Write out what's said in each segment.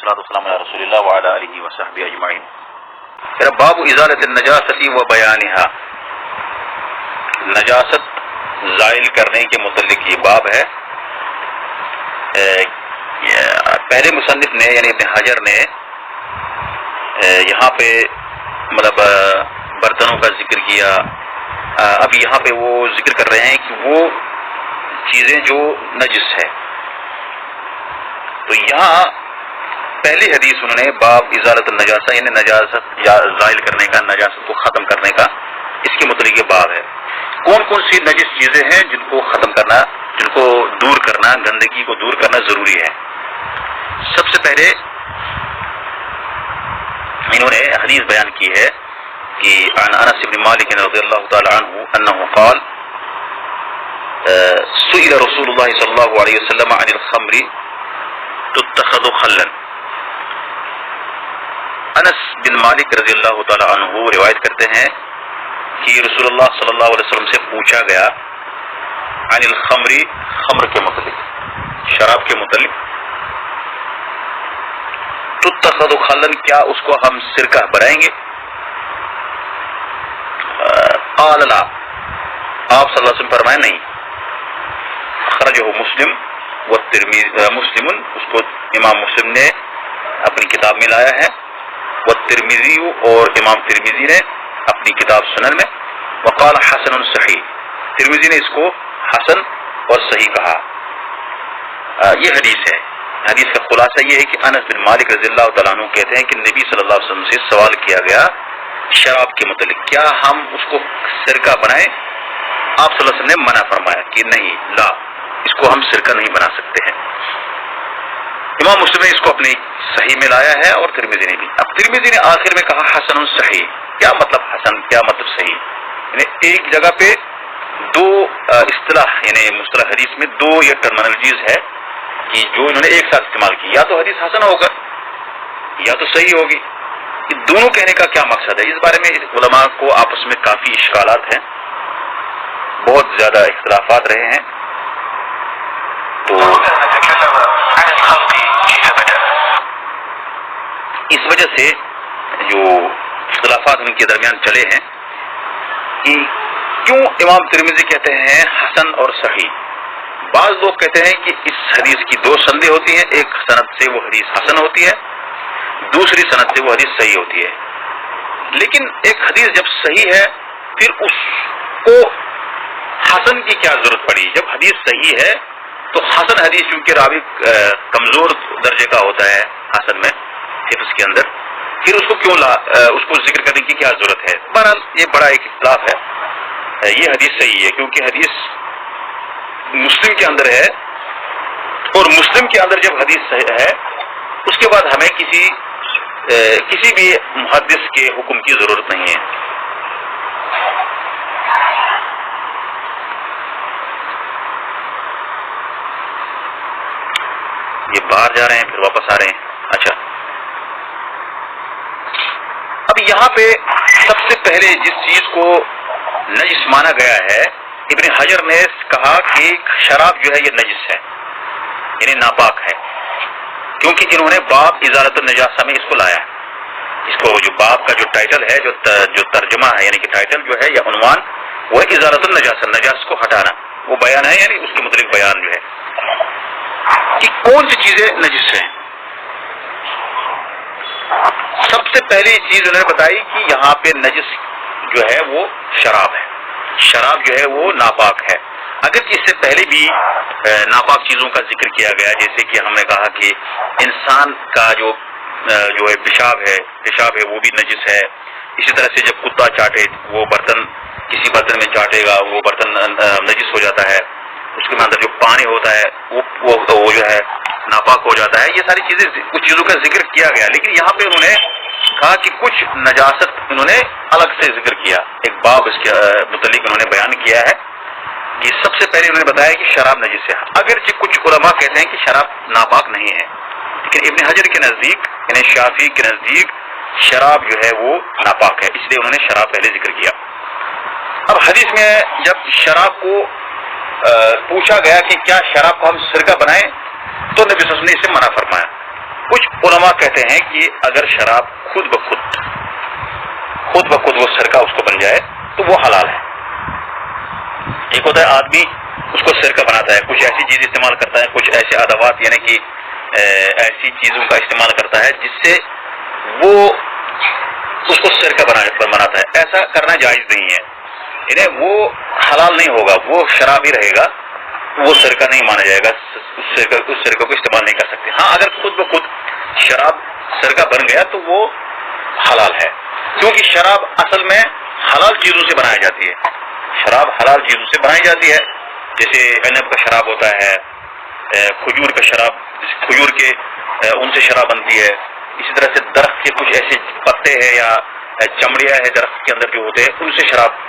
والصلاة والسلام علی رسول اللہ وعلی آلہ وصحبہ اجمعین. باب ازالۃ النجاست و بیانها. نجاست زائل کرنے کے متعلق یہ باب ہے. پہلے مصنف نے یعنی ابن حجر نے یہاں پہ مطلب برتنوں کا ذکر کیا. اب یہاں پہ وہ ذکر کر رہے ہیں کہ وہ چیزیں جو نجس ہے. تو یہاں پہلی حدیث انہوں نے باب ازالۃ النجاسہ یعنی نجاست یا زائل کرنے کا، نجاست کو ختم کرنے کا، اس کے متعلق یہ باب ہے. کون کون سی نجس چیزیں ہیں جن کو ختم کرنا، جن کو دور کرنا، گندگی کو دور کرنا ضروری ہے. سب سے پہلے انہوں نے حدیث بیان کی ہے کہ عن انس بن مالک رضی اللہ تعالی عنہ انه قال سئل رسول اللہ صلی اللہ علیہ وسلم عن الخمر تتخذ خلا. انس بن مالک رضی اللہ تعالی عنہ روایت کرتے ہیں کہ رسول اللہ صلی اللہ علیہ وسلم سے پوچھا گیا عن الخمر، خمر کے متعلق، شراب کے متعلق. تتخذ خلا، کیا اس کو ہم سرکہ بنائیں گے؟ قال لا، آپ صلی اللہ علیہ وسلم فرمائے نہیں. خرجہ مسلم مسلم، اس کو امام مسلم نے اپنی کتاب میں لایا ہے، والترمذی، اور امام ترمذی نے اپنی کتاب سنن میں. وقال حسن صحیح، ترمذی نے اس کو حسن اور صحیح کہا. یہ حدیث ہے. حدیث کا خلاصہ یہ ہے کہ انس بن مالک رضی اللہ تعالیٰ عنہ کہتے ہیں کہ نبی صلی اللہ علیہ وسلم سے سوال کیا گیا شراب کے متعلق، کیا ہم اس کو سرکہ بنائیں؟ آپ صلی اللہ علیہ وسلم نے منع فرمایا کہ نہیں، لا، اس کو ہم سرکہ نہیں بنا سکتے ہیں. امام مسلم نے اس کو اپنی صحیح میں لایا ہے اور ترمذی نے بھی. اب ترمذی نے آخر میں کہا حسن صحیح. کیا مطلب حسن، کیا مطلب صحیح؟ یعنی ایک جگہ پہ دو اصطلاح، یعنی مصطلح حدیث میں دو یہ ٹرمینالوجیز ہے کہ جو انہوں نے ایک ساتھ استعمال کی. یا تو حدیث حسن ہوگا یا تو صحیح ہوگی. یہ دونوں کہنے کا کیا مقصد ہے؟ اس بارے میں علماء کو آپس میں کافی اشکالات ہیں، بہت زیادہ اختلافات رہے ہیں. تو اس وجہ سے جو اختلافات ان کے درمیان چلے ہیں کہ کیوں امام ترمذی کہتے ہیں حسن اور صحیح. بعض لوگ کہتے ہیں کہ اس حدیث کی دو سندیں ہوتی ہیں، ایک سند سے وہ حدیث حسن ہوتی ہے، دوسری سند سے وہ حدیث صحیح ہوتی ہے. لیکن ایک حدیث جب صحیح ہے پھر اس کو حسن کی کیا ضرورت پڑی؟ جب حدیث صحیح ہے تو حسن حدیث چونکہ راوی کمزور درجے کا ہوتا ہے حسن میں، حفظ کے اندر، پھر اس کو کیوں اس کو ذکر کرنے کی کیا ضرورت ہے؟ بہرحال یہ بڑا ایک اختلاف ہے. یہ حدیث صحیح ہے کیونکہ حدیث مسلم کے اندر ہے، اور مسلم کے اندر جب حدیث صحیح ہے اس کے بعد ہمیں کسی بھی محدث کے حکم کی ضرورت نہیں ہے. یہ باہر جا رہے ہیں پھر واپس آ رہے ہیں. اچھا، اب یہاں پہ سب سے پہلے جس چیز کو نجس مانا گیا ہے، ابن حجر نے کہا کہ شراب جو ہے یہ نجس ہے، یعنی ناپاک ہے، کیونکہ انہوں نے باب ازالۃ النجاسہ میں اس کو لایا. اس کو جو باب کا جو ٹائٹل ہے، جو ترجمہ ہے، یعنی کہ ٹائٹل جو ہے یا عنوان، وہ ہے ازالۃ النجاسہ، نجاست کو ہٹانا. وہ بیان ہے، یعنی اس کے متعلق بیان جو ہے کہ کون سی چیزیں نجس ہیں. سب سے پہلی چیز انہوں نے بتائی کہ یہاں پہ نجس جو ہے وہ شراب ہے. شراب جو ہے وہ ناپاک ہے. اگر اس سے پہلے بھی ناپاک چیزوں کا ذکر کیا گیا، جیسے کہ ہم نے کہا کہ انسان کا جو ہے پیشاب ہے وہ بھی نجس ہے. اسی طرح سے جب کتا چاٹے، وہ برتن کسی برتن میں چاٹے گا، وہ برتن نجس ہو جاتا ہے. اس کے اندر جو پانی ہوتا ہے وہ جو ہے ناپاک ہو جاتا ہے. یہ ساری چیزیں، کچھ چیزوں کا ذکر کیا گیا، لیکن یہاں پہ انہوں نے کہا کہ کچھ نجاست انہوں نے الگ سے ذکر کیا. ایک باب اس کے متعلق انہوں نے بیان کیا ہے کہ سب سے پہلے انہوں نے بتایا کہ شراب نجس ہے. اگرچہ کچھ علماء کہتے ہیں کہ شراب ناپاک نہیں ہے، لیکن ابن حجر کے نزدیک، یعنی شافعی کے نزدیک، شراب جو ہے وہ ناپاک ہے، اس لیے انہوں نے شراب پہلے ذکر کیا. اب حدیث میں جب شراب کو پوچھا گیا کہ کیا شراب کو ہم سرکہ بنائیں، تو نبی صلی اللہ علیہ وسلم نے اسے منع فرمایا. کچھ علماء کہتے ہیں کہ اگر شراب خود بخود وہ سرکہ اس کو بن جائے تو وہ حلال ہے. ایک ہوتا ہے آدمی اس کو سرکہ بناتا ہے, کچھ ایسی چیز استعمال کرتا ہے, کچھ ایسے ادوات یعنی کہ ایسی چیزوں کا استعمال کرتا ہے جس سے وہ اس کو سرکہ بناتا ہے. ایسا کرنا جائز نہیں ہے, یعنی وہ حلال نہیں ہوگا, وہ شراب ہی رہے گا, وہ سرکہ نہیں مانا جائے گا, اس سرکہ کو استعمال نہیں کر سکتے. ہاں اگر خود بخود شراب سرکہ بن گیا تو وہ حلال ہے, کیونکہ شراب اصل میں حلال چیزوں سے بنائی جاتی ہے. شراب حلال چیزوں سے بنائی جاتی ہے, جیسے عنب کا شراب ہوتا ہے, کھجور کا شراب, کھجور کے ان سے شراب بنتی ہے. اسی طرح سے درخت کے کچھ ایسے پتے ہیں یا چمڑیاں ہے درخت کے اندر جو ہوتے ہیں, ان سے شراب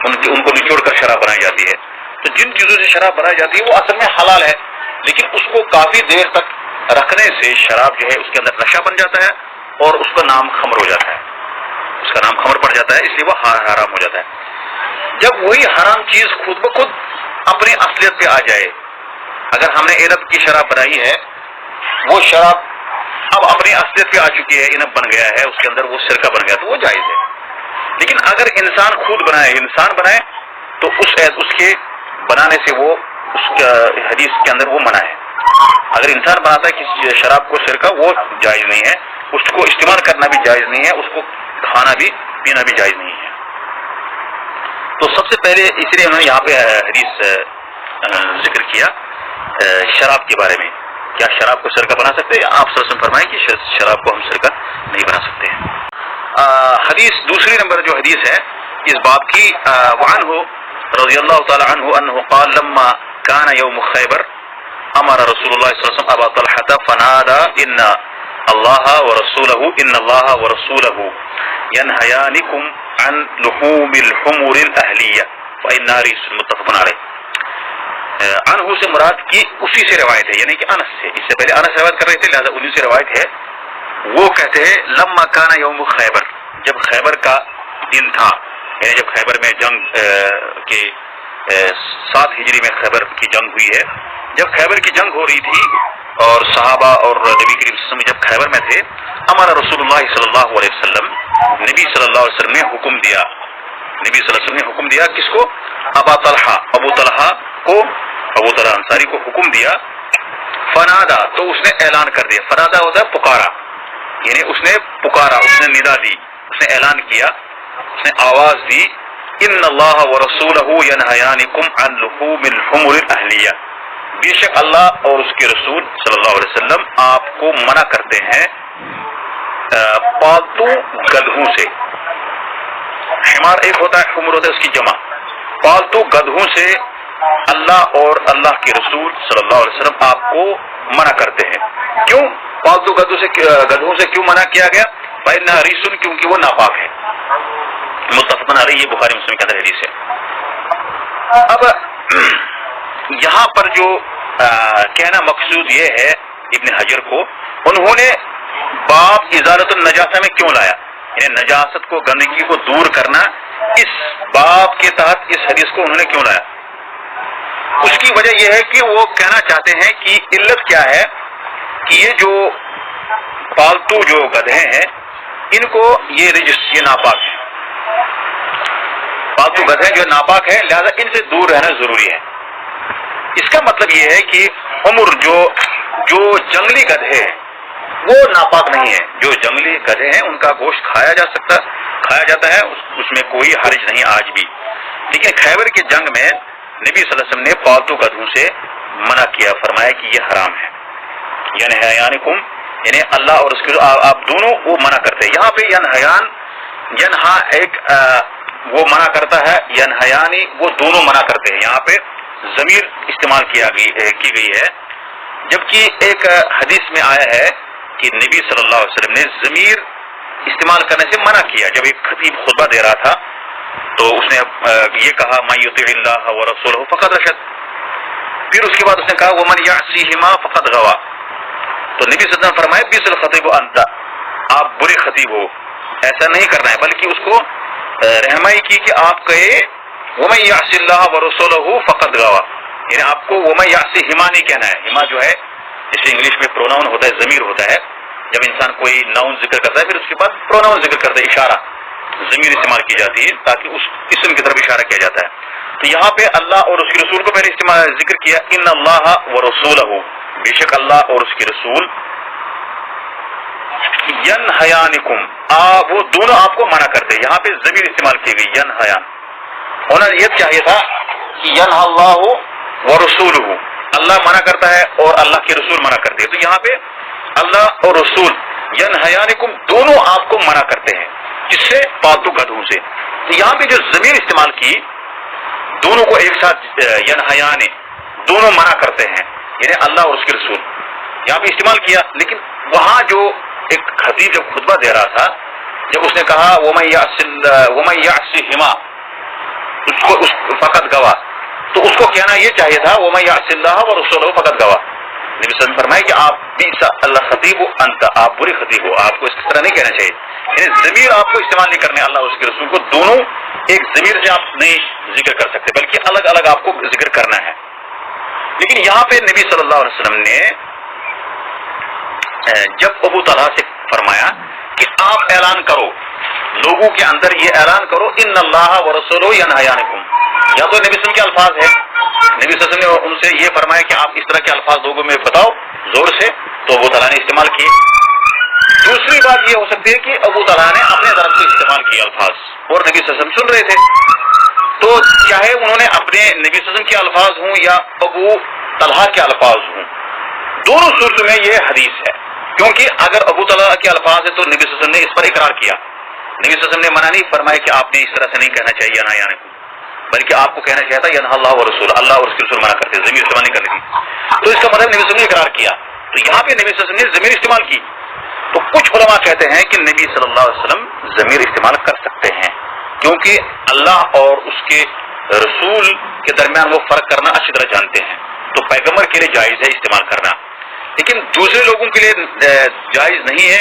ان کو نچوڑ کر شراب بنائی جاتی ہے. تو جن چیزوں سے شراب بنائی جاتی ہے وہ اصل میں حلال ہے, لیکن اس کو کافی دیر تک رکھنے سے شراب جو ہے اس کے اندر نشہ بن جاتا ہے اور اس کا نام خمر ہو جاتا ہے, اس کا نام خمر پڑ جاتا ہے, اس لیے وہ حرام ہو جاتا ہے. جب وہی حرام چیز خود بخود اپنی اصلیت پہ آ جائے, اگر ہم نے عنب کی شراب بنائی ہے, وہ شراب اب اپنی اصلیت پہ آ چکی ہے, عنب بن گیا ہے, اس کے اندر وہ سرکہ بن گیا, تو وہ جائز ہے. لیکن اگر انسان خود بنائے تو اس کے بنانے سے وہ اس حدیث کے اندر وہ منع ہے. اگر انسان بناتا ہے کسی شراب کو سرکہ, وہ جائز نہیں ہے, اس کو استعمال کرنا بھی جائز نہیں ہے, اس کو کھانا بھی پینا بھی جائز نہیں ہے. تو سب سے پہلے اس لیے انہوں نے یہاں پہ حدیث ذکر کیا شراب کے بارے میں, کیا شراب کو سرکہ بنا سکتے ہیں؟ آپ صلی اللہ علیہ وسلم فرمائیں کہ شراب کو ہم سرکہ نہیں بنا سکتے ہیں. حدیث دوسری نمبر جو حدیث ہے اس باب کی, وعنہ رضی اللہ تعالی عنہ انہ قال لما كان يوم خیبر امر رسول اللہ صلی اللہ علیہ وسلم ابا طلحہ فنادى ان اللہ ورسولہ ینہیانکم عن لحوم الحمر الاہلیہ فإنها رجس متفق علیہ. عنہ سے مراد کی اسی سے روایت ہے, یعنی کہ انس سے, اس سے پہلے انس روایت کر رہے تھے لہذا انہی سے روایت ہے. وہ کہتے ہیں لما کان یوم خیبر, جب خیبر کا دن تھا, یعنی جب خیبر میں جنگ کے 7 ہجری میں خیبر کی جنگ ہوئی ہے, جب خیبر کی جنگ ہو رہی تھی اور صحابہ اور نبی کریم صلی اللہ علیہ وسلم جب خیبر میں تھے, ہمارا رسول اللہ صلی اللہ علیہ وسلم, نبی صلی اللہ علیہ وسلم نے حکم دیا, نبی صلی اللہ علیہ وسلم نے حکم دیا کس کو؟ ابو طلحہ کو, ابو طلحہ انصاری کو حکم دیا. فنادا, تو اس نے اعلان کر دیا, فنادا ہوتا ہے پکارا, یعنی اس نے پکارا, اس نے ندا دی, اس نے اعلان کیا, اس نے آواز دی, ان اللہ ورسولہ ینہیانکم عن لحوم الحمر الاہلیہ, بے شک اللہ اور اس کے رسول صلی اللہ علیہ وسلم آپ کو منع کرتے ہیں پالتو گدھوں سے. حمار ایک ہوتا ہے, حمر ہوتا ہے اس کی جمع. پالتو گدھوں سے اللہ اور اللہ کے رسول صلی اللہ علیہ وسلم آپ کو منع کرتے ہیں. کیوں پالتو گدھوں سے کیوں منع کیا گیا؟ فإنها رجس, کیونکہ وہ ناپاک ہے. متفق علیہ, یہ بخاری مسلم کے اندر حدیث ہے. اب یہاں پر جو کہنا مقصود یہ ہے ابن حجر کو, انہوں نے باب ازالت النجاسہ میں کیوں لایا, یعنی نجاست کو, گندگی کو دور کرنا, اس باب کے تحت اس حدیث کو انہوں نے کیوں لایا؟ اس کی وجہ یہ ہے کہ وہ کہنا چاہتے ہیں کہ علت کیا ہے کہ یہ جو پالتو جو گدھے ہیں ان کو یہ رجس, یہ ناپاک ہے, پالتو گدھے جو ناپاک ہے, لہذا ان سے دور رہنا ضروری ہے. اس کا مطلب یہ ہے کہ حمر جو جنگلی گدھے ہیں وہ ناپاک نہیں ہے. جو جنگلی گدھے ہیں ان کا گوشت کھایا جاتا ہے, اس میں کوئی حرج نہیں آج بھی. لیکن خیبر کی جنگ میں نبی صلی اللہ علیہ وسلم نے پالتو گدھوں سے منع کیا, فرمایا کہ یہ حرام ہے. ینہیانکم, یعنی اللہ اور اس کے آپ دونوں وہ منع کرتے ہیں. یہاں پہ ینہا ایک وہ منع کرتا ہے, ینہیانی وہ دونوں منع کرتے ہیں. یہاں پہ ضمیر استعمال کی گئی ہے, جبکہ ایک حدیث میں آیا ہے کہ نبی صلی اللہ علیہ وسلم نے ضمیر استعمال کرنے سے منع کیا. جب ایک خطیب خطبہ دے رہا تھا تو اس نے یہ کہا من یطیع اللہ ورسولہ فقد رشد, پھر اس کے بعد اس نے کہا ومن یعصیہما فقد غوا. تو نبی صلی اللہ علیہ وسلم فرمائے بیس الخطیب انت, آپ برے خطیب ہو, ایسا نہیں کرنا ہے, بلکہ اس کو رہنمائی کی کہ آپ کہے ومن یعصی اللہ ورسولہ فقد غوا, یعنی آپ کو ومن یعصیہما نہیں کہنا ہے. ہما جو ہے جیسے انگلش میں پروناؤن ہوتا ہے, ضمیر ہوتا ہے, جب انسان کوئی ناؤن ذکر کرتا ہے پھر اس کے بعد پروناؤن ذکر کرتا ہے، اشارہ ضمیر استعمال کی جاتی ہے تاکہ اس اسم کی طرف اشارہ کیا جاتا ہے. تو یہاں پہ اللہ اور اس کے رسول کو پہلے استعمال ذکر کیا، ان اللہ ورسولہ، بے شک اللہ اور اس کے رسول، ینہیانکم، وہ دونوں آپ کو منع کرتے. یہاں پہ ضمیر استعمال کی گئی ینہیان، ہونا یہ چاہیے تھا کہ ینہی اللہ ورسولہ، اللہ منع کرتا ہے اور اللہ کے رسول منع کرتے ہیں. تو یہاں پہ اللہ اور رسول ینہیانکم دونوں آپ کو منع کرتے ہیں، جس سے پالتو گدھوں سے. تو یہاں پہ جو ضمیر استعمال کی دونوں کو ایک ساتھ ینہیان، دونوں منع کرتے ہیں، یعنی اللہ اور اس کے رسول یہاں پہ استعمال کیا. لیکن وہاں جو ایک خطیب جب خطبہ دے رہا تھا، جب اس نے کہا وَمَن يَعْصِهِمَا، اس کو فقط گواہ، تو اس کو کہنا یہ چاہیے تھا وَمَن يَعْصِ اللَّهَ وَرَسُولَهُ فقط گواہ. نبی صلی اللہ علیہ وسلم فرمائے کہ آپ بئس الخطیب انت، آپ بری خطیب ہو، آپ کو اس طرح نہیں کہنا چاہیے. یعنی ضمیر آپ کو استعمال نہیں کرنے اللہ اور اس کے رسول کو، دونوں ایک ضمیر سے آپ نہیں ذکر کر سکتے بلکہ الگ الگ آپ کو ذکر کرنا ہے. لیکن یہاں پہ نبی صلی اللہ علیہ وسلم نے جب ابو طلحہ سے فرمایا کہ آپ اعلان کرو، لوگوں کے اندر یہ اعلان کرو ان اللہ ورسولہ ینہیانکم، یا تو نبی صلی اللہ علیہ وسلم کے الفاظ ہے، نبی صلی اللہ علیہ وسلم نے ان سے یہ فرمایا کہ آپ اس طرح کے الفاظ لوگوں میں بتاؤ زور سے، تو ابو طلحہ نے استعمال کیے. دوسری بات یہ ہو سکتی ہے کہ ابو طلحہ نے اپنے طرف سے استعمال کیے الفاظ اور نبی صلی اللہ علیہ وسلم سن رہے تھے. تو چاہے انہوں نے اپنے نبی صلی اللہ علیہ وسلم کے الفاظ ہوں یا ابو طلحہ کے الفاظ ہوں، دونوں صورتوں میں یہ حدیث ہے. کیونکہ اگر ابو طلحہ کے الفاظ ہے تو نبی صلی اللہ علیہ وسلم نے اس پر اقرار کیا، نبی صلی اللہ علیہ وسلم نے منع نہیں فرمایا کہ آپ نے اس طرح سے نہیں کہنا چاہیے ینہیانکم، بلکہ آپ کو کہنا چاہیے تھا ینہی اللہ ورسول، اللہ اور اس کے رسول منع کرتے، ضمیر استعمال نہیں کرنی تھی. تو اس کا مطلب نبی صلی اللہ علیہ وسلم نے اقرار کیا. تو یہاں پہ نبی صلی اللہ علیہ وسلم نے ضمیر استعمال کی. تو کچھ علماء کہتے ہیں کہ نبی صلی اللہ علیہ وسلم ضمیر استعمال کر سکتے ہیں، کیونکہ اللہ اور اس کے رسول کے درمیان وہ فرق کرنا اچھی طرح جانتے ہیں. تو پیغمبر کے لیے جائز ہے استعمال کرنا، لیکن دوسرے لوگوں کے لیے جائز نہیں ہے،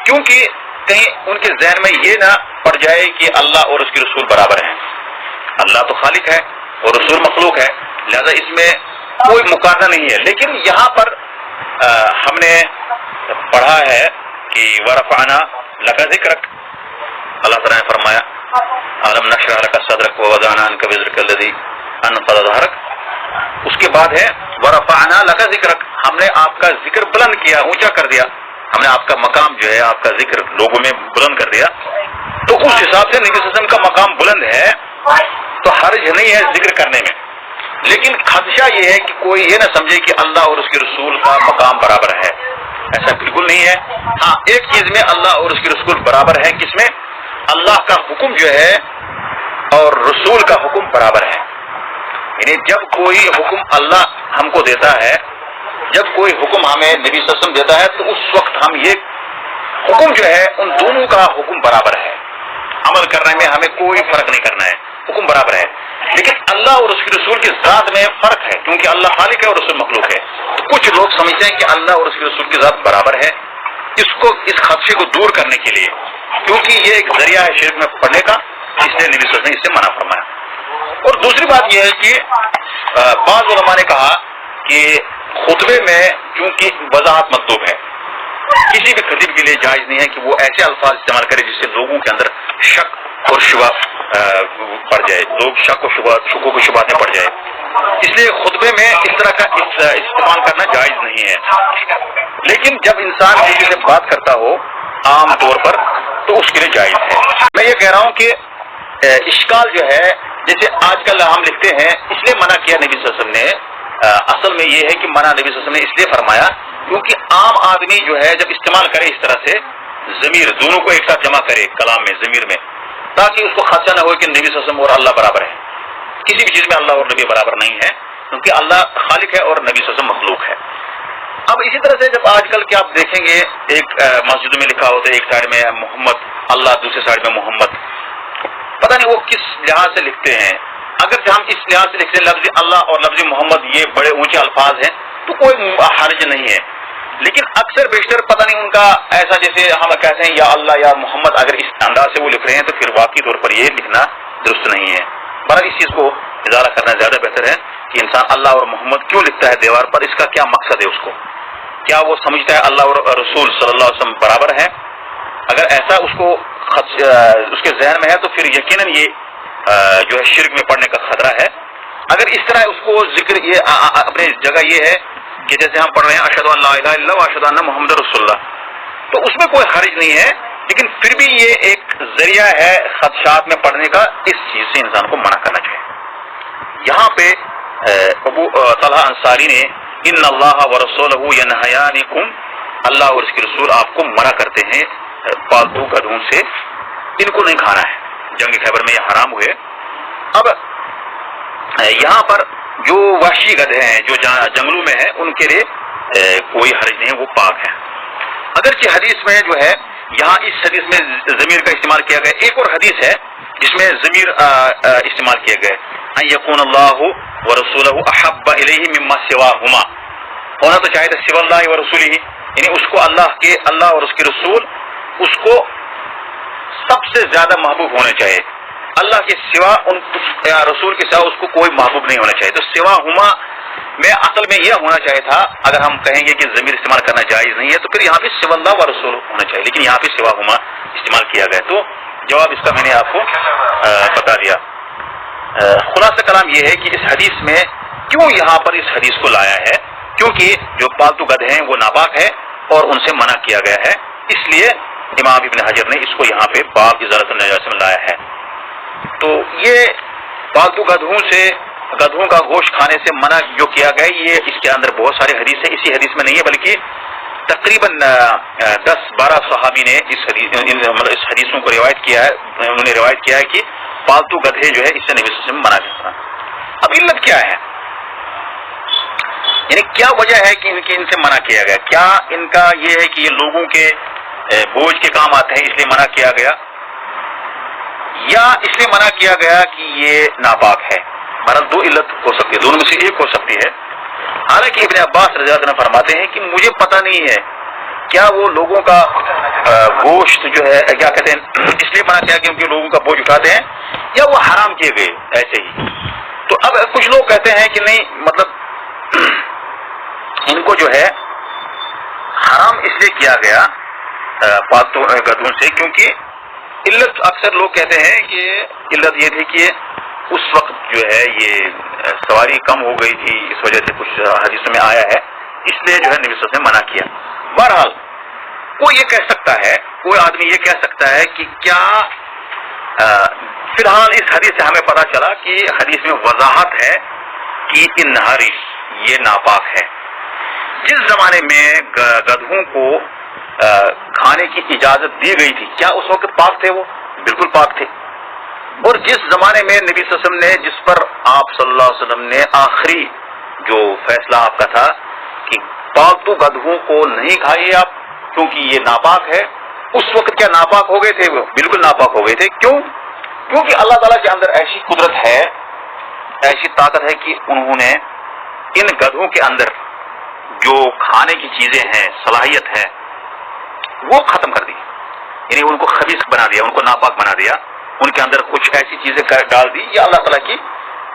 کیونکہ کہیں ان کے ذہن میں یہ نہ پڑ جائے کہ اللہ اور اس کے رسول برابر ہیں. اللہ تو خالق ہے اور رسول مخلوق ہے، لہذا اس میں کوئی مقارنہ نہیں ہے. لیکن یہاں پر ہم نے پڑھا ہے کہ وَرَفَعْنَا لَكَ ذِكْرَكَ، اللہ تعالیٰ نے فرمایا أَلَمْ نَشْرَحْ لَكَ صَدْرَكَ وَوَضَعْنَا عَنْكَ وِزْرَكَ الَّذِي أَنقَضَ ظَهْرَكَ. اس کے بعد ہے وَرَفَعْنَا لَكَ ذِكْرَكَ، ہم نے آپ کا ذکر بلند کیا، اونچا کر دیا، ہم نے آپ کا مقام جو ہے آپ کا ذکر لوگوں میں بلند کر دیا. تو اس حساب سے نبی صلی اللہ علیہ وسلم کا مقام بلند ہے، تو حرج نہیں ہے ذکر کرنے میں. لیکن خدشہ یہ ہے کہ کوئی یہ نہ سمجھے کہ اللہ اور اس کے رسول کا مقام برابر ہے، ایسا بالکل نہیں ہے. ہاں ایک چیز میں اللہ اور اس کے رسول برابر ہے، کس میں؟ اللہ کا حکم جو ہے اور رسول کا حکم برابر ہے. یعنی جب کوئی حکم اللہ ہم کو دیتا ہے، جب کوئی حکم ہمیں نبی صلی اللہ علیہ وسلم دیتا ہے، تو اس وقت ہم یہ حکم جو ہے ان دونوں کا حکم برابر ہے، عمل کرنے میں ہمیں کوئی فرق نہیں کرنا ہے، حکم برابر ہے. لیکن اللہ اور اس کے رسول کی ذات میں فرق ہے، کیونکہ اللہ خالق ہے اور رسول مخلوق ہے. تو کچھ لوگ سمجھتے ہیں کہ اللہ اور اس کے رسول کی ذات برابر ہے. اس خدشے کو دور کرنے کے لیے، کیونکہ یہ ایک ذریعہ ہے شرک میں پڑنے کا، اس لیے نبی صلی اللہ علیہ وسلم نے اس سے منع فرمایا. اور دوسری بات یہ ہے کہ بعض علماء نے کہا کہ خطبے میں چونکہ وضاحت مطلوب ہے، کسی بھی خطیب کے لیے جائز نہیں ہے کہ وہ ایسے الفاظ استعمال کرے جس سے لوگوں کے اندر شک اور شبہ پڑ جائے، لوگ شک و شکوک و شبہات میں پڑ جائے. اس لیے خطبے میں اس طرح کا استعمال کرنا جائز نہیں ہے. لیکن جب انسان کسی سے بات کرتا ہو عام طور پر تو اس کے لیے جائز ہے. میں یہ کہہ رہا ہوں کہ اشکال جو ہے، جیسے آج کل ہم لکھتے ہیں، اس لیے منع کیا نبی صلی اللہ علیہ وسلم نے، اصل میں یہ ہے کہ منع نبی صلی اللہ علیہ وسلم نے اس لیے فرمایا کیونکہ عام آدمی جو ہے جب استعمال کرے اس طرح سے ضمیر دونوں کو ایک ساتھ جمع کرے کلام میں، ضمیر میں، تاکہ اس کو خدشہ نہ ہو کہ نبی صلی اللہ علیہ وسلم اور اللہ برابر ہے. کسی بھی چیز میں اللہ اور نبی برابر نہیں ہے، کیونکہ اللہ خالق ہے اور نبی صلی اللہ علیہ وسلم مخلوق ہے. اب اسی طرح سے جب آج کل کے آپ دیکھیں گے ایک مسجدوں میں لکھا ہوتا ہے، ایک سائڈ میں محمد اللہ، دوسرے سائڈ میں محمد، پتہ نہیں وہ کس لحاظ سے لکھتے ہیں. اگر ہم اس لحاظ سے لکھتے ہیں لفظ اللہ اور لفظ محمد یہ بڑے اونچے الفاظ ہیں تو کوئی حرج نہیں ہے. لیکن اکثر بیشتر پتہ نہیں ان کا ایسا، جیسے ہم کہتے ہیں یا اللہ یا محمد، اگر اس انداز سے وہ لکھ رہے ہیں تو پھر واقعی طور پر یہ لکھنا درست نہیں ہے. برحال اس چیز کو ازالہ کرنا زیادہ بہتر ہے کہ انسان اللہ اور محمد کیوں لکھتا ہے دیوار پر، اس کا کیا مقصد ہے اس کو. کیا وہ سمجھتا ہے اللہ اور رسول صلی اللہ علیہ وسلم برابر ہیں؟ اگر ایسا اس کے ذہن میں ہے تو پھر یقیناً یہ جو ہے شرک میں پڑنے کا خطرہ ہے. اگر اس طرح اس کو ذکر یہ اپنی جگہ یہ ہے کہ جیسے ہم پڑھ رہے ہیں اشہد ان لا الہ الا اللہ و اشہد ان محمد رسول اللہ، تو اس میں کوئی حرج نہیں ہے، لیکن پھر بھی یہ ایک ذریعہ ہے خدشات میں پڑھنے کا، اس چیز سے انسان کو منع کرنا چاہیے. یہاں پہ ابو طلحہ انصاری نے ان اللہ ورسولہ ینہیانکم، اللہ اور اس کے رسول آپ کو منع کرتے ہیں پالتو گدھوں سے، ان کو نہیں کھانا ہے. جنگ خیبر میں یہ حرام ہوئے. اب یہاں پر جو وحشی گدھے ہیں جو جنگلوں میں ہیں ان کے لیے کوئی حرج نہیں ہے، وہ پاک ہے. اگرچہ حدیث میں جو ہے یہاں اس حدیث میں ضمیر کا استعمال کیا گیا، ایک اور حدیث ہے جس میں ضمیر استعمال کیا گیا ان یکون اللہ ورسولہ احب الیہ مما سواہما، ہونا تو چاہے تھا سوا اللہ ورسولہ، یعنی اس کو اللہ اور اس کے رسول اس کو سب سے زیادہ محبوب ہونے چاہیے. اللہ کے سوا رسول کے سوا اس کو کوئی محبوب نہیں ہونا چاہیے. تو سوا ہما میں اصل میں یہ ہونا چاہیے تھا، اگر ہم کہیں گے کہ ضمیر استعمال کرنا جائز نہیں ہے تو پھر یہاں پہ سوا اللہ و رسول ہونا چاہیے، لیکن یہاں پہ سوا ہما استعمال کیا گیا. تو جواب اس کا میں نے آپ کو بتا دیا. خلاصہ کلام یہ ہے کہ اس حدیث میں کیوں یہاں پر اس حدیث کو لایا ہے، کیونکہ جو پالتو گدھے ہیں وہ ناپاک ہے اور ان سے منع کیا گیا ہے، اس لیے امام ابن حجر نے اس کو یہاں پہ باب ازالۃ النجاسۃ میں لایا ہے. تو یہ پالتو گدھوں کا گوشت کھانے سے منع جو کیا گیا، یہ اس کے اندر بہت سارے حدیث ہیں، اسی حدیث میں نہیں ہے بلکہ تقریباً 10-12 صحابی نے اس حدیثوں کو روایت کیا ہے. انہوں نے روایت کیا ہے کہ پالتو گدھے جو ہے اس سے نبی صلی اللہ علیہ وسلم منع کرنا. اب علت کیا ہے، یعنی کیا وجہ ہے کہ ان سے منع کیا گیا؟ کیا ان کا یہ ہے کہ یہ لوگوں کے بوجھ کے کام آتے ہیں اس لیے منع کیا گیا، یا اس لیے منع کیا گیا کہ یہ ناپاک ہے؟ بہرحال دو علت ہو سکتی ہے، دونوں میں سے ایک ہو سکتی ہے. حالانکہ ابن عباس رضی اللہ عنہ فرماتے ہیں کہ مجھے پتہ نہیں ہے کیا وہ لوگوں کا گوشت جو ہے کیا کہتے ہیں اس لیے منع کیا کہ ان کے لوگوں کا بوجھ اٹھاتے ہیں، یا وہ حرام کیے گئے ایسے ہی. تو اب کچھ لوگ کہتے ہیں کہ نہیں، مطلب ان کو جو ہے حرام اس لیے کیا گیا پالتو گدھوں سے کیونکہ علت اکثر لوگ کہتے ہیں کہ علت یہ تھی کہ اس وقت جو ہے یہ سواری کم ہو گئی تھی، اس وجہ سے کچھ حدیثوں میں آیا ہے، اس لیے جو ہے نبی صلی اللہ علیہ وسلم نے منع کیا. بہرحال کوئی یہ کہہ سکتا ہے، کوئی آدمی یہ کہہ سکتا ہے کہ کیا فی الحال اس حدیث سے ہمیں پتہ چلا کہ حدیث میں وضاحت ہے کہ ان نہاری یہ ناپاک ہے. جس زمانے میں گدھوں کو کھانے کی اجازت دی گئی تھی کیا اس وقت پاک تھے؟ وہ بالکل پاک تھے. اور جس زمانے میں نبی صلی اللہ علیہ وسلم نے، جس پر آپ صلی اللہ علیہ وسلم نے آخری جو فیصلہ آپ کا تھا کہ پالتو گدھوں کو نہیں کھائیے آپ کیونکہ یہ ناپاک ہے، اس وقت کیا ناپاک ہو گئے تھے؟ وہ بالکل ناپاک ہو گئے تھے. کیونکہ اللہ تعالیٰ کے اندر ایسی قدرت ہے، ایسی طاقت ہے کہ انہوں نے ان گدھوں کے اندر جو کھانے کی چیزیں ہیں، صلاحیت ہے، وہ ختم کر دی. یعنی ان کو خبیث بنا دیا، ان کو ناپاک بنا دیا، ان کے اندر کچھ ایسی چیزیں ڈال دی. یہ اللہ تعالیٰ کی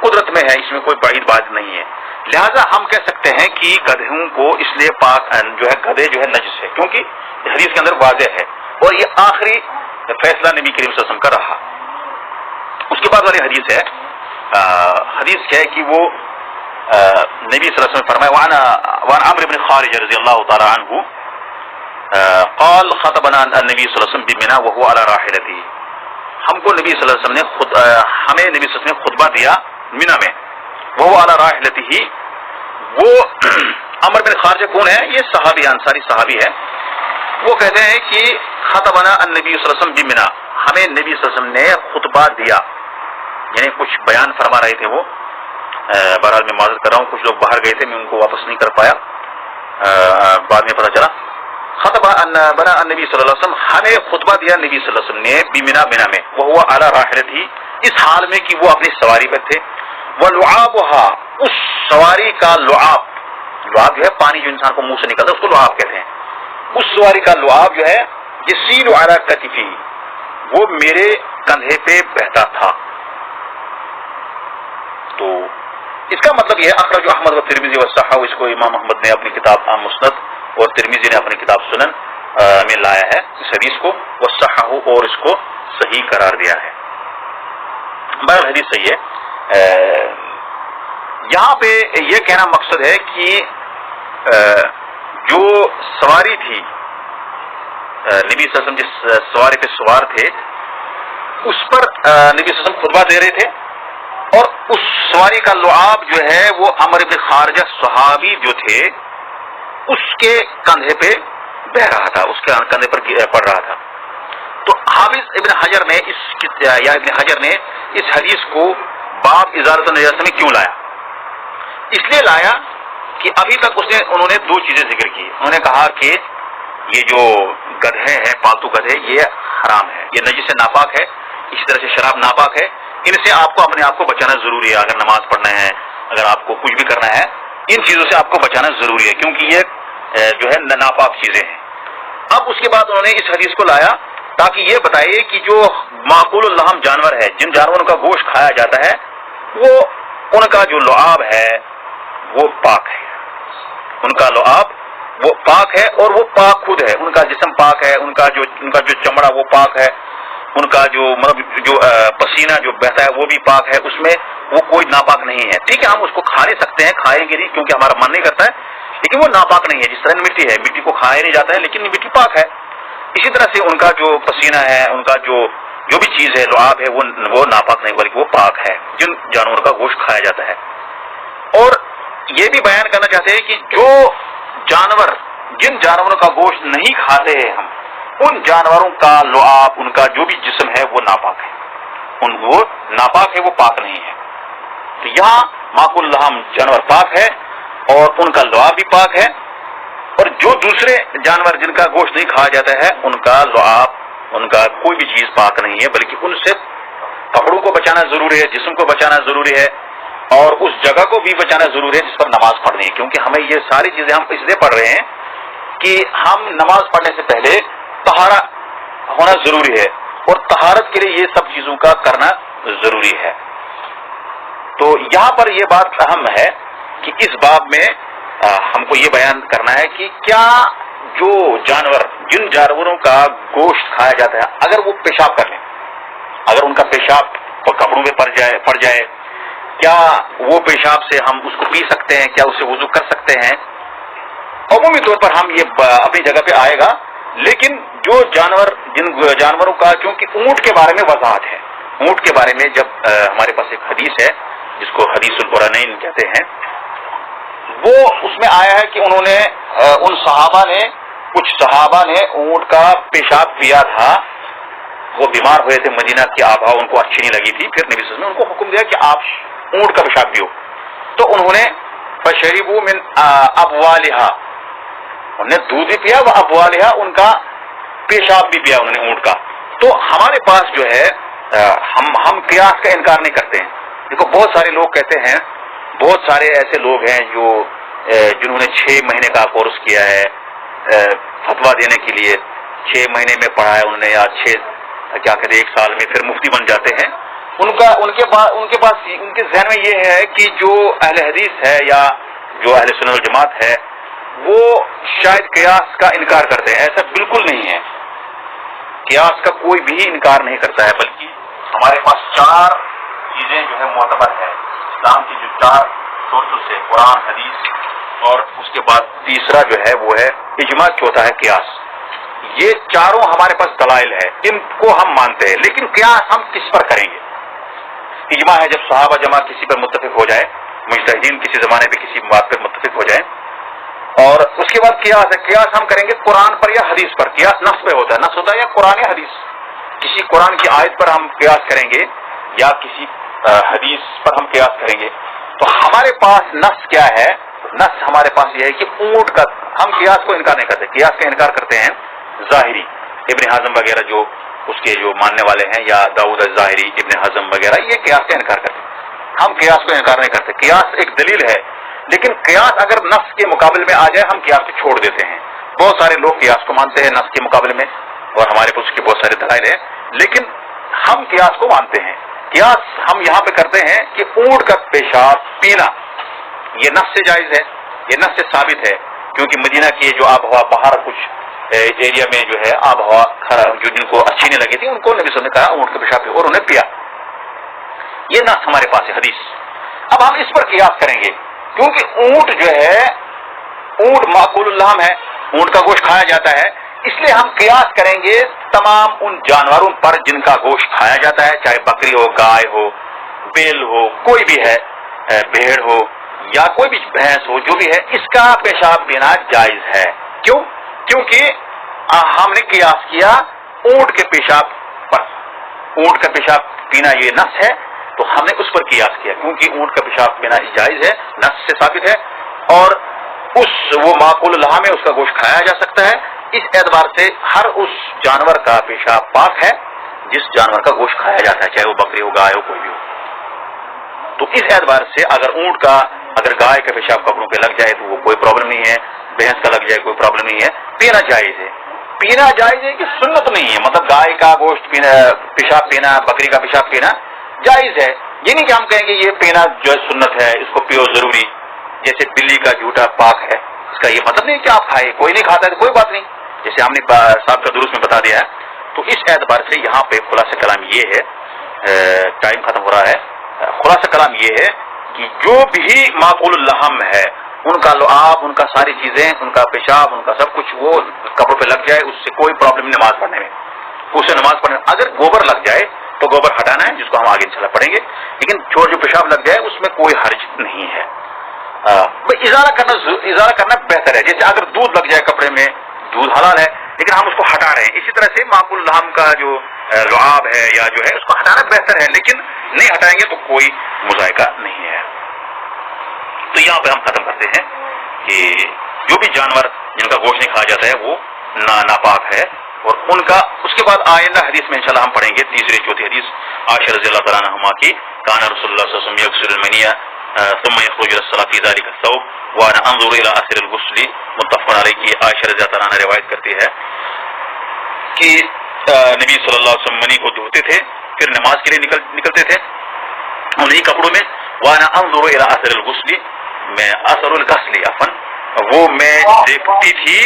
قدرت میں ہے، اس میں کوئی بعید بات نہیں ہے. لہذا ہم کہہ سکتے ہیں کہ گدھوں کو اس لیے پاک جو ہے، گدھے جو ہے نجس ہے، کیونکہ حدیث کے اندر واضح ہے اور یہ آخری فیصلہ نبی کریم صلی اللہ علیہ وسلم کا رہا. اس کے بعد والی حدیث ہے، حدیث کیا ہے کہ وہ نبی صلی اللہ علیہ وسلم فرمائے وعن عمرو بن خارج رضی اللہ تعالی عنہ قال خطبنا النبی صلی اللہ علیہ وسلم بمنا وهو على راحلته. ہم کو نبی صلی اللہ علیہ وسلم نے ہمیں نبی صلی اللہ علیہ وسلم نے خطبہ دیا منا میں، وهو على راحلته. وہ عمرو بن خارج کون ہے؟ یہ صحابی، انصاری صحابی ہے. وہ کہتے ہیں کہ خطبنا النبی صلی اللہ علیہ وسلم بمنا، ہمیں نبی صلی اللہ علیہ وسلم نے خطبہ دیا، یعنی کچھ بیان فرما رہے تھے. وہ بہرحال میں معذرت کر رہا ہوں، کچھ لوگ باہر گئے تھے، میں ان کو واپس نہیں کر پایا، بعد میں پتہ چلا. خطبہ بنا النبی صلی اللہ علیہ وسلم، ہمیں خطبہ دیا نبی صلی اللہ علیہ وسلم نے بمنا، منا میں، وہ علی راحلتہ، اس حال میں کہ وہ اپنی سواری پر تھے. ولعابها، اس سواری کا لعاب جو ہے پانی جو انسان کو منہ سے نکلتا ہے اس کو لعاب کہتے ہیں. اس سواری کا لعاب جو ہے یسیل علی کتفی، وہ میرے کندھے پہ بہتا تھا. تو اس کا مطلب یہ ہے، اخرج احمد و ترمذی و صححہ، اس کو امام احمد نے اپنی کتاب مسند اور ترمذی نے اپنی کتاب سنن میں لایا ہے اس حدیث کو، وصححہ، اور اس کو صحیح قرار دیا ہے۔ بہرحال حدیث صحیح ہے۔ یہاں پہ یہ کہنا مقصد ہے کہ جو سواری تھی، نبی صلی اللہ علیہ وسلم جس سواری پہ سوار تھے اس پر نبی صلی اللہ علیہ وسلم خطبہ دے رہے تھے، اور اس سواری کا لعاب جو ہے وہ عمرو بن خارجہ صحابی جو تھے اس کے کندھے پہ بہ رہا تھا، اس کے کندھے پر پڑ رہا تھا۔ تو حافظ ابن حجر نے اس حدیث کو باب ازالۃ النجاسہ میں کیوں لایا؟ اس لیے لایا کہ ابھی تک انہوں نے دو چیزیں ذکر کی۔ انہوں نے کہا کہ یہ جو گدھے ہیں، پالتو گدھے، یہ حرام ہے، یہ نجس ناپاک ہے، اسی طرح سے شراب ناپاک ہے، ان سے آپ کو اپنے آپ کو بچانا ضروری ہے۔ اگر نماز پڑھنا ہے، اگر آپ کو کچھ بھی کرنا ہے، ان چیزوں سے آپ کو بچانا ضروری ہے، کیونکہ یہ جو ہے ناپاک چیزیں ہیں۔ اب اس کے بعد انہوں نے اس حدیث کو لایا تاکہ یہ بتائے کہ جو معقول اللحم جانور ہے، جن جانوروں کا گوشت کھایا جاتا ہے، وہ ان کا جو لعاب ہے وہ پاک ہے، ان کا لعاب وہ پاک ہے، اور وہ پاک خود ہے، ان کا جسم پاک ہے، ان کا جو چمڑا وہ پاک ہے، ان کا جو پسینہ جو بہتا ہے وہ بھی پاک ہے، اس میں وہ کوئی ناپاک نہیں ہے۔ ٹھیک ہے، ہم اس کو کھا نہیں سکتے ہیں، کھائیں گے نہیں کیونکہ ہمارا من نہیں کرتا ہے، لیکن وہ ناپاک نہیں ہے۔ جس طرح مٹی ہے، مٹی کو کھایا نہیں جاتا ہے لیکن مٹی پاک ہے، اسی طرح سے ان کا جو پسینہ ہے، ان کا جو بھی چیز ہے، لعاب ہے، وہ ناپاک نہیں بلکہ وہ پاک ہے، جن جانوروں کا گوشت کھایا جاتا ہے۔ اور یہ بھی بیان کرنا چاہتے ہیں کہ جن جانوروں کا گوشت نہیں کھاتے ہیں ہم، ان جانوروں کا لعاب، ان کا جو بھی جسم ہے وہ ناپاک ہے، وہ ناپاک ہے، وہ پاک نہیں ہے۔ تو یہاں معقول اللحم جانور پاک ہے اور ان کا لعاب بھی پاک ہے، اور جو دوسرے جانور جن کا گوشت نہیں کھایا جاتا ہے ان کا لعاب، ان کا کوئی بھی چیز پاک نہیں ہے، بلکہ ان سے کپڑوں کو بچانا ضروری ہے، جسم کو بچانا ضروری ہے، اور اس جگہ کو بھی بچانا ضروری ہے جس پر نماز پڑھنی ہے، کیونکہ ہمیں یہ ساری چیزیں ہم اس لیے پڑھ رہے ہیں کہ ہم نماز پڑھنے سے پہلے طہارت ہونا ضروری ہے، اور طہارت کے لیے یہ سب چیزوں کا کرنا ضروری ہے۔ تو یہاں پر یہ بات اہم ہے کہ اس باب میں ہم کو یہ بیان کرنا ہے کہ کیا جو جن جانوروں کا گوشت کھایا جاتا ہے، اگر وہ پیشاب کر لیں، اگر ان کا پیشاب کپڑوں میں پڑ جائے، کیا وہ پیشاب سے ہم اس کو پی سکتے ہیں؟ کیا اسے وضو کر سکتے ہیں؟ عمومی طور پر ہم یہ اپنی جگہ پہ آئے گا، لیکن جو جن جانوروں کا، چونکہ اونٹ کے بارے میں وضاحت ہے، اونٹ کے بارے میں جب ہمارے پاس ایک حدیث ہے جس کو حدیث القرآنین کہتے ہیں، وہ اس میں آیا ہے کہ انہوں نے کچھ صحابہ نے اونٹ کا پیشاب پیا تھا، وہ بیمار ہوئے تھے، مدینہ کی آبا ان کو اچھی نہیں لگی تھی، پھر نبی صلی اللہ علیہ وسلم نے ان کو حکم دیا کہ آپ اونٹ کا پیشاب پیو، تو انہوں نے فشربوا من ابوالها، انہوں نے دودھ بھی پیا، وہ ابوالها، ان کا پیشاب بھی پیا انہوں نے اونٹ کا۔ تو ہمارے پاس جو ہے ہم قیاس کا انکار نہیں کرتے ہیں۔ دیکھو بہت سارے لوگ کہتے ہیں، بہت سارے ایسے لوگ ہیں جنہوں نے 6 مہینے کا کورس کیا ہے فتویٰ دینے کے لیے، 6 مہینے میں پڑھا ہے انہوں نے، یا 1 سال میں پھر مفتی بن جاتے ہیں۔ ان کے پاس ان کے ذہن میں یہ ہے کہ جو اہل حدیث ہے یا جو اہل سنت والجماعت ہے وہ شاید قیاس کا انکار کرتے ہیں۔ ایسا بالکل نہیں ہے، قیاس کا کوئی بھی انکار نہیں کرتا ہے، بلکہ ہمارے پاس 4 چیزیں جو ہے معتبر ہے اسلام کی، جو 4 سورسز سے، قرآن، حدیث، اور اس کے بعد تیسرا جو ہے وہ ہے اجماع، چوتھا ہے قیاس۔ یہ چاروں ہمارے پاس دلائل ہے، ان کو ہم مانتے ہیں، لیکن قیاس ہم کس پر کریں گے؟ اجماع ہے جب صحابہ جماعت کسی پر متفق ہو جائے، مجتہدین کسی زمانے پہ کسی بات پر متفق ہو جائیں، اور اس کے بعد قیاس ہے، قیاس ہم کریں گے قرآن پر یا حدیث پر۔ قیاس نص پہ ہوتا ہے، نص ہوتا ہے یا قرآن یا حدیث، کسی قرآن کی آیت پر ہم قیاس کریں گے یا کسی حدیث پر ہم قیاس کریں گے۔ تو ہمارے پاس نص کیا ہے؟ نص ہمارے پاس یہ ہے کہ اونٹ کا، ہم قیاس کو انکار نہیں کرتے، قیاس کا انکار کرتے ہیں ظاہری، ابن حزم وغیرہ جو اس کے جو ماننے والے ہیں، یا داؤد الظاہری، ابن حزم وغیرہ، یہ قیاس کا انکار کرتے ہیں، ہم قیاس کو انکار نہیں کرتے۔ قیاس ایک دلیل ہے، لیکن قیاس اگر نص کے مقابلے میں آ جائے ہم قیاس کو چھوڑ دیتے ہیں۔ بہت سارے لوگ قیاس کو مانتے ہیں نص کے مقابلے میں، اور ہمارے پاس اس کے بہت سارے دلائل ہیں، لیکن ہم قیاس کو مانتے ہیں۔ قیاس ہم یہاں پہ کرتے ہیں کہ اونٹ کا پیشاب پینا یہ نص سے جائز ہے، یہ نص سے ثابت ہے، کیونکہ مدینہ کی جو آب ہوا باہر کچھ ایریا میں جو ہے آب ہوا خراب جو جن کو اچھی نہیں لگی تھی ان کو نبی صلی اللہ علیہ وسلم نے کہا اونٹ کے پیشاب پہ اور انہیں پیا. یہ نص ہمارے پاس ہے حدیث. اب ہم اس پر قیاس کریں گے کیونکہ اونٹ جو ہے اونٹ معقول اللحم ہے, اونٹ کا گوشت کھایا جاتا ہے, اس لیے ہم قیاس کریں گے تمام ان جانوروں پر جن کا گوشت کھایا جاتا ہے, چاہے بکری ہو, گائے ہو, بیل ہو, کوئی بھی ہے, بھیڑ ہو یا کوئی بھی بھینس ہو, جو بھی ہے, اس کا پیشاب پینا جائز ہے. کیوں؟ کیونکہ ہم نے قیاس کیا اونٹ کے پیشاب پر. اونٹ کا پیشاب پینا یہ نص ہے تو ہم نے اس پر قیاس کیا کیونکہ اونٹ کا پیشاب پینا جائز ہے, نص سے ثابت ہے, اور وہ معقول اللحم ہے, اس کا گوشت کھایا جا سکتا ہے. اس اعتبار سے ہر اس جانور کا پیشاب پاک ہے جس جانور کا گوشت کھایا جاتا ہے, چاہے وہ بکری ہو, گائے ہو, کوئی بھی ہو. تو اس اعتبار سے اگر گائے کا پیشاب کپڑوں پہ لگ جائے تو وہ کوئی پرابلم نہیں ہے, بھینس کا لگ جائے کوئی پرابلم نہیں ہے, پینا جائز ہے. پینا جائز ہے کہ سنت نہیں ہے, مطلب گائے کا گوشت پینا, پیشاب پینا, بکری کا پیشاب پینا جائز ہے. یہ نہیں کہ ہم کہیں گے یہ پینا جو ہے سنت ہے, اس کو پیو ضروری. جیسے بلی کا جھوٹا پاک ہے, اس کا یہ مطلب نہیں کہ آپ کھائے, کوئی نہیں کھاتا ہے تو کوئی بات نہیں, جیسے ہم نے صاحب کا درست میں بتا دیا ہے. تو اس اعتبار سے یہاں پہ خلاصہ کلام یہ ہے, ٹائم ختم ہو رہا ہے, خلاصہ کلام یہ ہے کہ جو بھی معقول اللحم ہے ان کا لعاب, ان کا ساری چیزیں, ان کا پیشاب, ان کا سب کچھ وہ کپڑوں پہ لگ جائے, اس سے کوئی پرابلم نماز پڑھنے میں, اسے نماز پڑھنے میں. اگر گوبر لگ جائے تو گوبر ہٹانا ہے, جس کو ہم آگے انشاءاللہ پڑھیں گے, لیکن جو پیشاب لگ جائے اس میں کوئی حرج نہیں ہے. اضارہ کرنا بہتر ہے. جیسے اگر دودھ لگ جائے کپڑے میں, دودھ حلال ہے لیکن ہم اس کو ہٹا رہے ہیں, اسی طرح سے معقول اللحم کا جو لعاب ہے یا جو ہے اس کو ہٹانا بہتر ہے, لیکن نہیں ہٹائیں گے تو کوئی مذائقہ نہیں ہے. تو یہاں پہ ہم ختم کرتے ہیں کہ جو بھی جانور جن کا گوشت نہیں کھایا جاتا ہے وہ ناپاک ہے, اور ان کا اس کے بعد آئندہ حدیث میں انشاءاللہ ہم پڑھیں گے تیسری چوتھی حدیث عائشہ رضی اللہ تعالیٰ عنہما کی, کان رسول اللہ صلی اللہ علیہ وسلم یغسل المنیہ ثم یخرج الى الصلاۃ فی ذلک الثوب وانا انظر الى اثر الغسل, متفق علیہ کی عائشہ رضی اللہ تعالیٰ عنہ روایت کرتی ہے کہ نبی صلی اللہ علیہ وسلم منی کو دھوتے تھے, پھر نماز کے لیے نکلتے تھے انہی کپڑوں میں. وانا انظر الى اثر الغسل, میں اثر الغسل عفوا وہ میں دیکھتی تھی,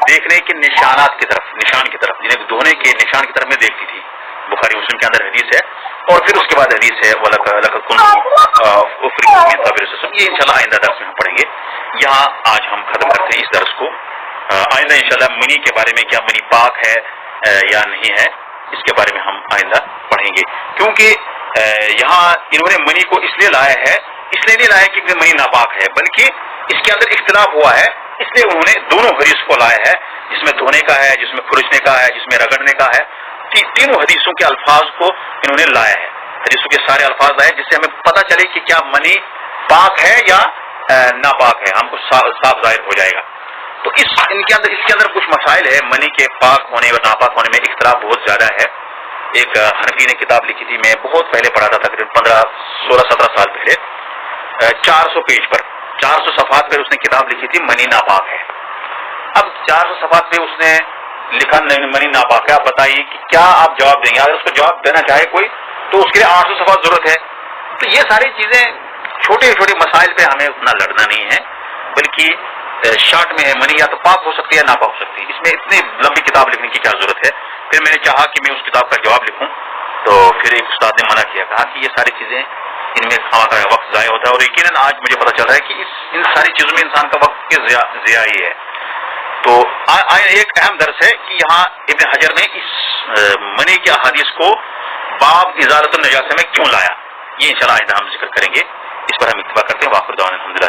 دیکھنے کے نشانات کی طرف, نشان کی طرف, یعنی دھونے کے نشان کی طرف میں دیکھتی تھی. بخاری مسلم کے اندر حدیث ہے, اور پھر اس کے بعد حدیث ہے وَلَقَدْ كُنْتُ أُفْرِغُ مِنْ صَبْرِ الرَّسُولِ. یہ انشاءاللہ آئندہ درس میں ہم پڑھیں گے. یہاں آج ہم ختم کرتے ہیں اس درس کو. آئندہ انشاءاللہ منی کے بارے میں, کیا منی پاک ہے یا نہیں ہے, اس کے بارے میں ہم آئندہ پڑھیں گے. کیونکہ یہاں انہوں نے منی کو اس لیے لایا ہے, اس لیے نہیں لایا کہ منی ناپاک ہے, بلکہ اس کے اندر اختلاف ہوا ہے, اس لیے انہوں نے دونوں حدیث کو لایا ہے, جس میں دھونے کا ہے, جس میں کھرچنے کا ہے, جس میں رگڑنے کا ہے. تینوں حدیثوں کے الفاظ کو انہوں نے لایا ہے, حدیثوں کے سارے الفاظ لائے, جس سے ہمیں پتہ چلے کہ کیا منی پاک ہے یا ناپاک ہے, ہم کو صاف ظاہر ہو جائے گا. تو اس کے اندر کچھ مسائل ہے, منی کے پاک ہونے اور ناپاک ہونے میں اختلاف بہت زیادہ ہے. ایک حنفی نے کتاب لکھی تھی, میں بہت پہلے پڑھا تھا, تقریباً 15-16-17 سال پہلے, 400 پیج پر, 400 صفحات پر اس نے کتاب لکھی تھی منی ناپاک ہے. اب 400 صفحات پہ اس نے لکھا منی ناپاک ہے. آپ بتائیے کہ کیا آپ جواب دیں گے؟ اگر اس کو جواب دینا چاہے کوئی تو اس کے لیے 800 صفحات ضرورت ہے. تو یہ ساری چیزیں چھوٹے چھوٹے مسائل پہ ہمیں اتنا لڑنا نہیں ہے, بلکہ شارٹ میں ہے منی یا تو پاک ہو سکتی ہے یا ناپاک ہو سکتی ہے. اس میں اتنی لمبی کتاب لکھنے کی کیا ضرورت ہے؟ پھر میں نے چاہا کہ میں اس کتاب کا جواب لکھوں, تو پھر ایک استاد نے منع کیا, کہا کہ یہ ساری چیزیں ان میں خواہ کا وقت ضائع ہوتا ہے, اور یقیناً آج مجھے پتہ چل رہا ہے کہ ان ساری چیزوں میں انسان کا وقت کی ضیاع ہی ہے. تو ایک اہم درس ہے کہ یہاں ابن حجر نے اس منی کے احادیث کو باب ازالۃ النجاسہ میں کیوں لایا, یہ انشاءاللہ آئندہ ہم ذکر کریں گے. اس پر ہم اتفاق کرتے ہیں. واخر دعوانا الحمدللہ.